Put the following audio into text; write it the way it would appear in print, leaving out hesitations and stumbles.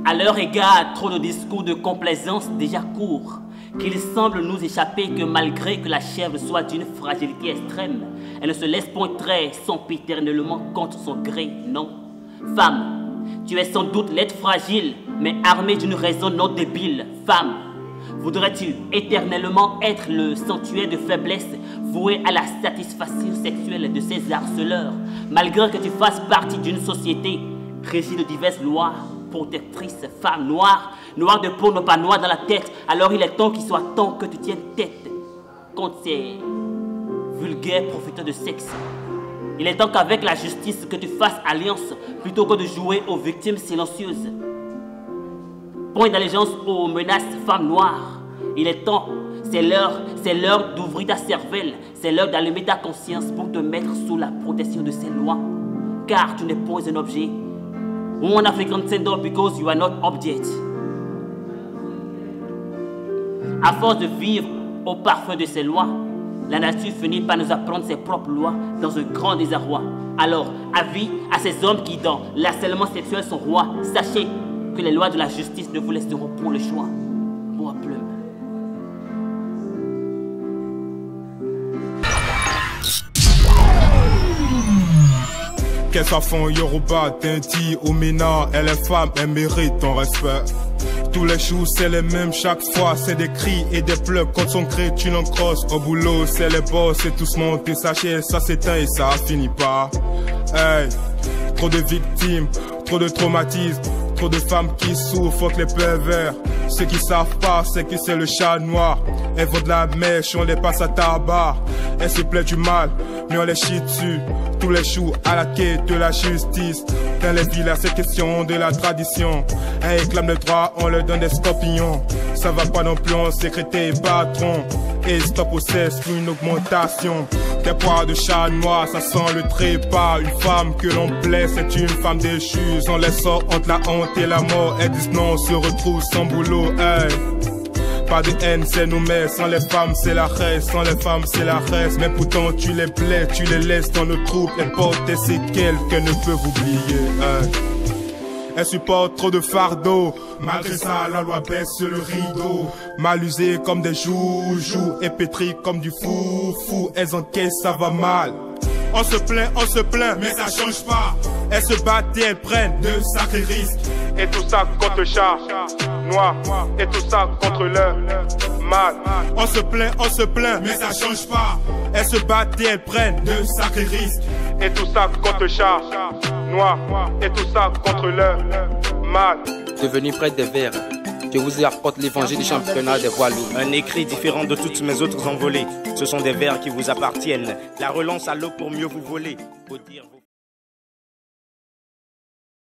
À leur égard, trop de discours de complaisance déjà courent, qu'il semble nous échapper que malgré que la chèvre soit d'une fragilité extrême, elle ne se laisse point traire sempiternellement contre son gré, non. Femme, tu es sans doute l'être fragile, mais armée d'une raison non débile. Femme, voudrais-tu éternellement être le sanctuaire de faiblesse voué à la satisfaction sexuelle de ces harceleurs, malgré que tu fasses partie d'une société régie de diverses lois protectrice, femme noire, noire de peau, non pas noire dans la tête. Alors il est temps qu'il soit temps que tu tiennes tête contre ces vulgaires profiteurs de sexe. Il est temps qu'avec la justice que tu fasses alliance plutôt que de jouer aux victimes silencieuses. Point d'allégeance aux menaces femmes noires. Il est temps, c'est l'heure d'ouvrir ta cervelle, c'est l'heure d'allumer ta conscience pour te mettre sous la protection de ces lois. Car tu n'es pas un objet. One African sender because you are not object. À force de vivre au parfum de ces lois, la nature finit par nous apprendre ses propres lois dans un grand désarroi. Alors, avis à ces hommes qui, dans l'harcèlement sexuel, sont rois, sachez que les lois de la justice ne vous laisseront pour le choix. Bois plume. Qu'elles soient font Yoruba, Tinti ou Mina, elle est femme, elle mérite ton respect. Tous les choux, c'est les mêmes chaque fois, c'est des cris et des pleurs quand son crée, tu l'encrosses. Au boulot, c'est les boss, c'est tous montés, sachez, ça s'éteint et ça finit pas. Hey, trop de victimes, trop de traumatismes, trop de femmes qui souffrent contre les pervers. Ceux qui savent pas, c'est que c'est le chat noir. Elles vont de la mèche, on les passe à tabac. Elles se plaît du mal, mais on les chie dessus. Tous les choux à la quête de la justice. Dans les villas, c'est question de la tradition. Elles réclament le droit, on leur donne des scorpions. Ça va pas non plus, on sécréter patron. Et stop au cesse pour une augmentation. Des poires de chat noir, ça sent le trépas. Une femme que l'on plaît, c'est une femme déchue. On les sort entre la honte et la mort. Elles disent non, on se retrouve sans boulot. Hey. Pas de haine, c'est nous mais sans les femmes c'est la reste, sans les femmes c'est la reste. Mais pourtant tu les plais, tu les laisses dans nos troupes. Elles portent des séquelles qu'elles ne peuvent oublier. Hey. Elles supportent trop de fardeaux, malgré ça la loi baisse le rideau. Mal usées comme des joujoux, et pétries comme du fou. Elles encaissent, ça va mal. On se plaint, mais ça change pas. Elles se battent et elles prennent de sacrés risques. Et tout ça contre le chat noir. Et tout ça contre le mal. On se plaint, mais ça change pas. Elles se battent et elles prennent de sacrés risques. Et tout ça contre le chat noir. Et tout ça contre le mal. Devenez prêtre des vers. Je vous apporte l'évangile du championnat des voiles. Un écrit différent de toutes mes autres envolées. Ce sont des vers qui vous appartiennent. La relance à l'eau pour mieux vous voler. Faut dire